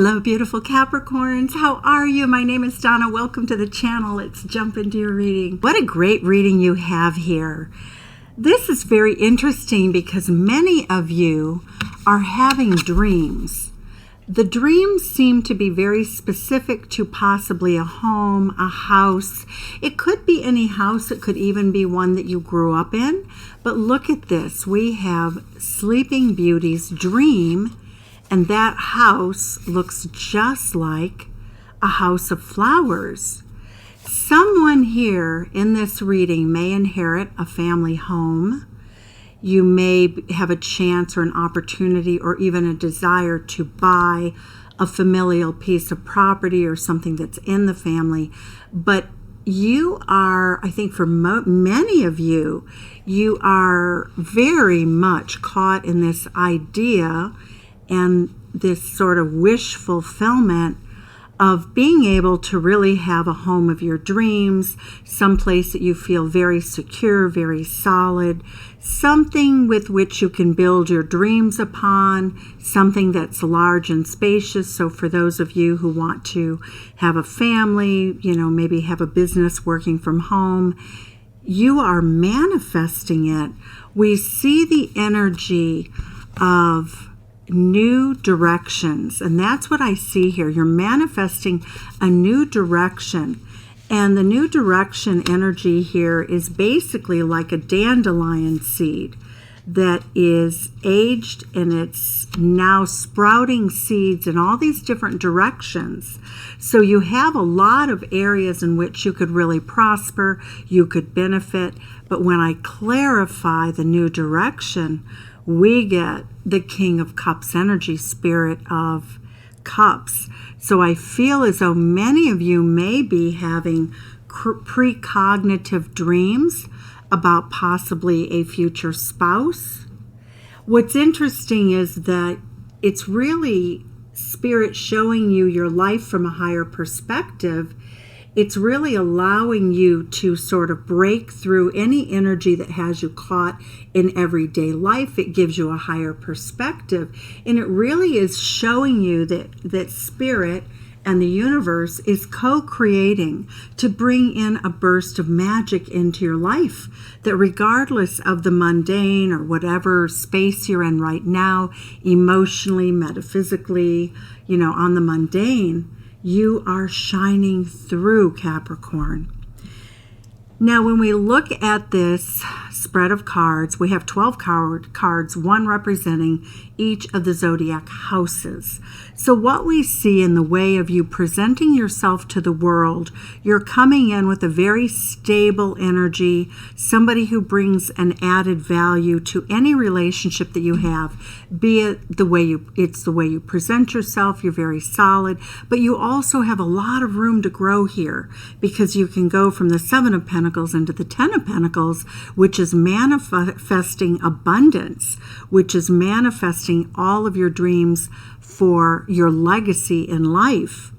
Hello, beautiful Capricorns. How are you? My name is Donna. Welcome to the channel. Let's jump into your reading. What a great reading you have here. This is very interesting because many of you are having dreams. The dreams seem to be very specific to possibly a home, a house. It could be any house. It could even be one that you grew up in. But look at this. We have Sleeping Beauty's dream. And that house looks just like a house of flowers. Someone here in this reading may inherit a family home. You may have a chance or an opportunity or even a desire to buy a familial piece of property or something that's in the family. But you are, I think for many of you, you are very much caught in this idea and this sort of wish fulfillment of being able to really have a home of your dreams, someplace that you feel very secure, very solid, something with which you can build your dreams upon, something that's large and spacious. So for those of you who want to have a family, maybe have a business working from home, you are manifesting it. We see the energy of new directions, and that's what I see here. You're manifesting a new direction, and the new direction energy here is basically like a dandelion seed that is aged and it's now sprouting seeds in all these different directions. So you have a lot of areas in which you could really prosper, you could benefit. But when I clarify the new direction, we get the King of Cups energy, Spirit of Cups. So I feel as though many of you may be having precognitive dreams about possibly a future spouse. What's interesting is that it's really Spirit showing you your life from a higher perspective. It's really allowing you to sort of break through any energy that has you caught in everyday life. It gives you a higher perspective. And it really is showing you that Spirit and the universe is co-creating to bring in a burst of magic into your life. That regardless of the mundane or whatever space you're in right now, emotionally, metaphysically, on the mundane, you are shining through, Capricorn. Now, when we look at this spread of cards, we have 12 cards, one representing each of the zodiac houses. So what we see in the way of you presenting yourself to the world, you're coming in with a very stable energy, somebody who brings an added value to any relationship that you have, be it it's the way you present yourself, you're very solid, but you also have a lot of room to grow here because you can go from the Seven of Pentacles into the Ten of Pentacles, which is manifesting abundance, which is manifesting all of your dreams for your legacy in life.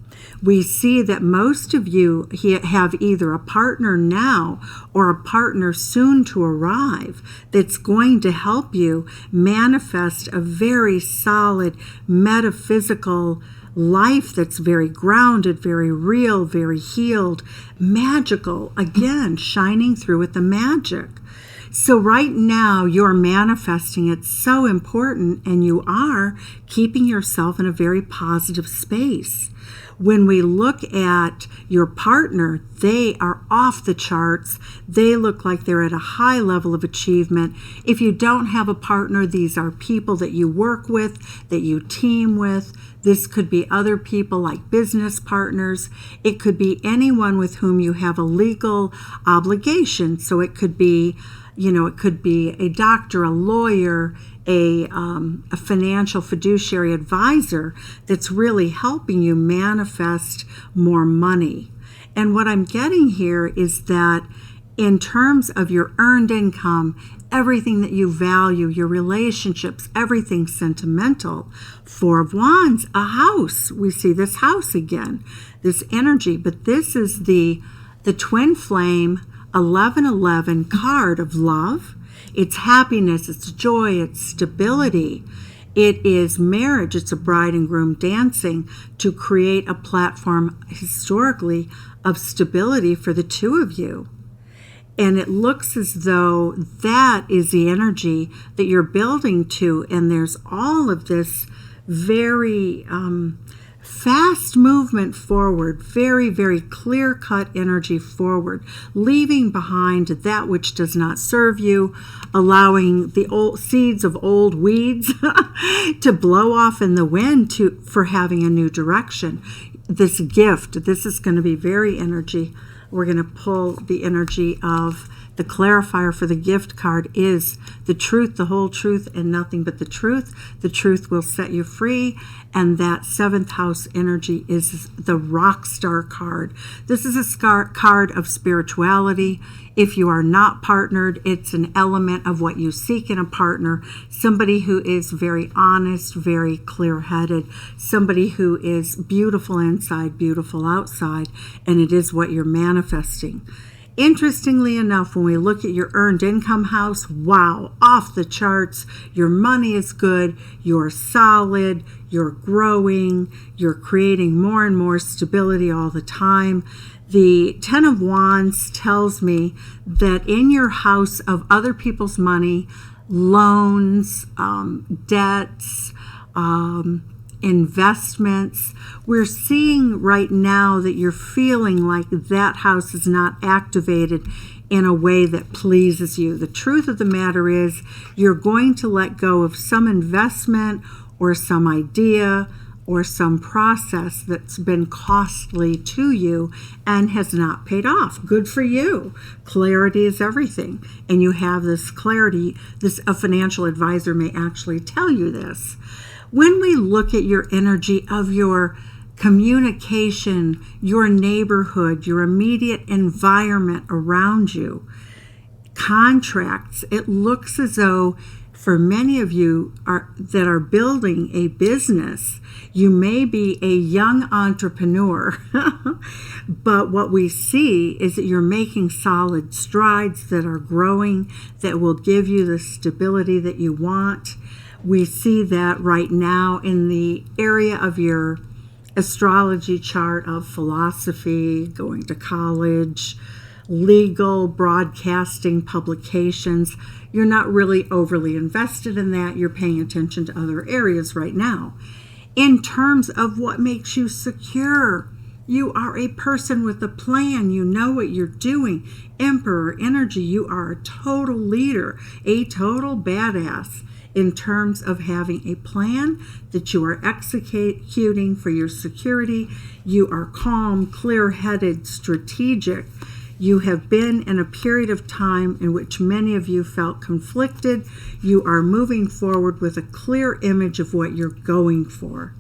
We see that most of you have either a partner now or a partner soon to arrive that's going to help you manifest a very solid metaphysical life that's very grounded, very real, very healed, magical, again, shining through with the magic. So right now you're manifesting. It's so important, and you are keeping yourself in a very positive space. When we look at your partner, they are off the charts. They look like they're at a high level of achievement. If you don't have a partner, these are people that you work with, that you team with. This could be other people like business partners. It could be anyone with whom you have a legal obligation. So it could be, it could be a doctor, a lawyer, a financial fiduciary advisor that's really helping you manifest more money. And what I'm getting here is that in terms of your earned income, everything that you value, your relationships, everything sentimental. Four of Wands, a house. We see this house again, this energy, but this is the twin flame 1111 card of love. It's happiness, it's joy, it's stability. It is marriage. It's a bride and groom dancing to create a platform historically of stability for the two of you. And it looks as though that is the energy that you're building to. And there's all of this very fast movement forward, very, very clear-cut energy forward, leaving behind that which does not serve you, allowing the old seeds of old weeds to blow off in the wind for having a new direction. This gift, this is going to be very energy. We're going to pull the energy of the clarifier for the gift card is the truth, the whole truth, and nothing but the truth. The truth will set you free. And that 7th house energy is the rock star card. This is a card of spirituality. If you are not partnered, it's an element of what you seek in a partner. Somebody who is very honest, very clear-headed, somebody who is beautiful inside, beautiful outside, and it is what you're manifesting. Interestingly enough, when we look at your earned income house, wow, off the charts. Your money is good, you're solid, you're growing, you're creating more and more stability all the time. The 10 of Wands tells me that in your house of other people's money, loans, debts, investments, we're seeing right now that you're feeling like that house is not activated in a way that pleases you. The truth of the matter is you're going to let go of some investment or some idea or some process that's been costly to you and has not paid off. Good for you. Clarity is everything. And you have this clarity. A financial advisor may actually tell you this. When we look at your energy of your communication, your neighborhood, your immediate environment around you, contracts, it looks as though for many of you that are building a business, you may be a young entrepreneur, but what we see is that you're making solid strides that are growing, that will give you the stability that you want. We see that right now in the area of your astrology chart of philosophy, going to college, legal, broadcasting, publications. You're not really overly invested in that. You're paying attention to other areas right now. In terms of what makes you secure, you are a person with a plan. You know what you're doing. Emperor energy, you are a total leader, a total badass in terms of having a plan that you are executing for your security. You are calm, clear-headed, strategic. You have been in a period of time in which many of you felt conflicted. You are moving forward with a clear image of what you're going for.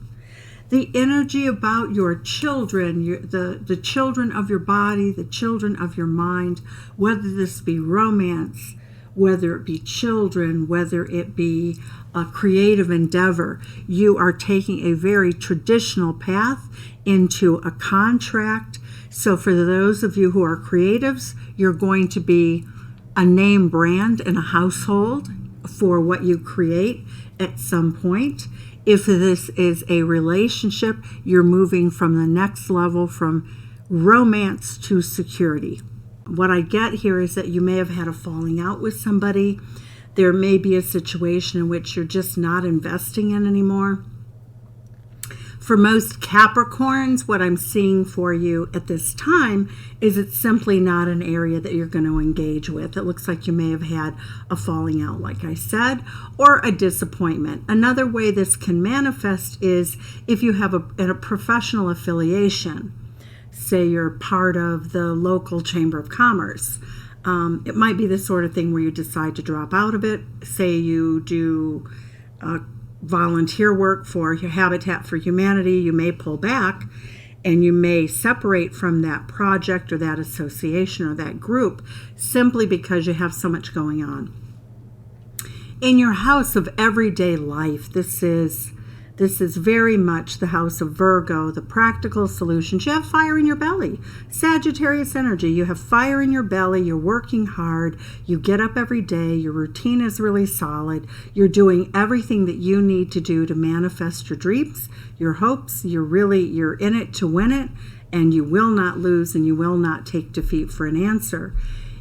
The energy about your children, the children of your body, the children of your mind, whether this be romance, whether it be children, whether it be a creative endeavor, you are taking a very traditional path into a contract. So for those of you who are creatives, you're going to be a name brand in a household for what you create at some point. If this is a relationship, you're moving from the next level, from romance to security. What I get here is that you may have had a falling out with somebody. There may be a situation in which you're just not investing in anymore. For most Capricorns, what I'm seeing for you at this time is it's simply not an area that you're going to engage with. It looks like you may have had a falling out, like I said, or a disappointment. Another way this can manifest is if you have a professional affiliation. Say you're part of the local Chamber of Commerce. It might be the sort of thing where you decide to drop out of it. Say you do volunteer work for your Habitat for Humanity, you may pull back and you may separate from that project or that association or that group simply because you have so much going on. In your house of everyday life, this is This is very much the house of Virgo, the practical solutions. You have fire in your belly. Sagittarius energy, you have fire in your belly. You're working hard. You get up every day. Your routine is really solid. You're doing everything that you need to do to manifest your dreams, your hopes. You're in it to win it, and you will not lose, and you will not take defeat for an answer.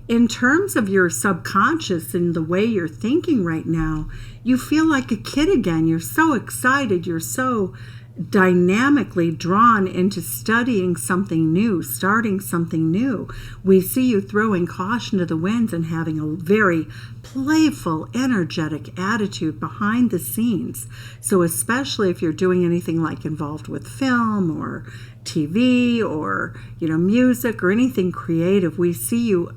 In terms of your subconscious and the way you're thinking right now, you feel like a kid again. You're so excited. You're so dynamically drawn into studying something new, starting something new. We see you throwing caution to the winds and having a very playful, energetic attitude behind the scenes. So especially if you're doing anything like involved with film or TV or music or anything creative, we see you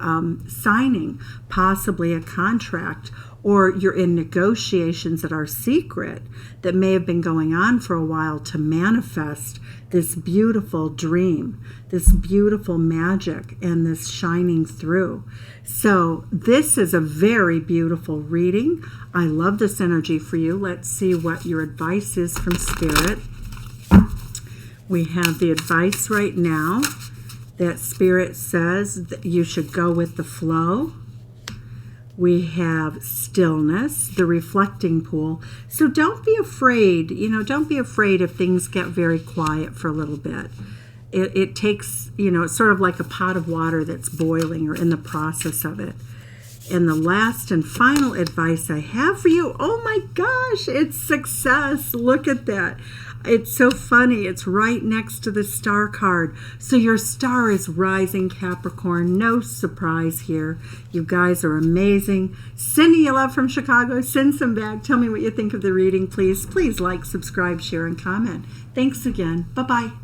signing possibly a contract, or you're in negotiations that are secret that may have been going on for a while to manifest this beautiful dream, this beautiful magic, and this shining through. So this is a very beautiful reading. I love this energy for you. Let's see what your advice is from Spirit. We have the advice right now that Spirit says that you should go with the flow. We have stillness, the reflecting pool. So don't be afraid, don't be afraid if things get very quiet for a little bit. It takes, it's sort of like a pot of water that's boiling or in the process of it. And the last and final advice I have for you, oh my gosh, it's success. Look at that. It's so funny. It's right next to the star card. So your star is rising, Capricorn. No surprise here. You guys are amazing. Cindy, you love from Chicago. Send some back. Tell me what you think of the reading, please. Please like, subscribe, share, and comment. Thanks again. Bye-bye.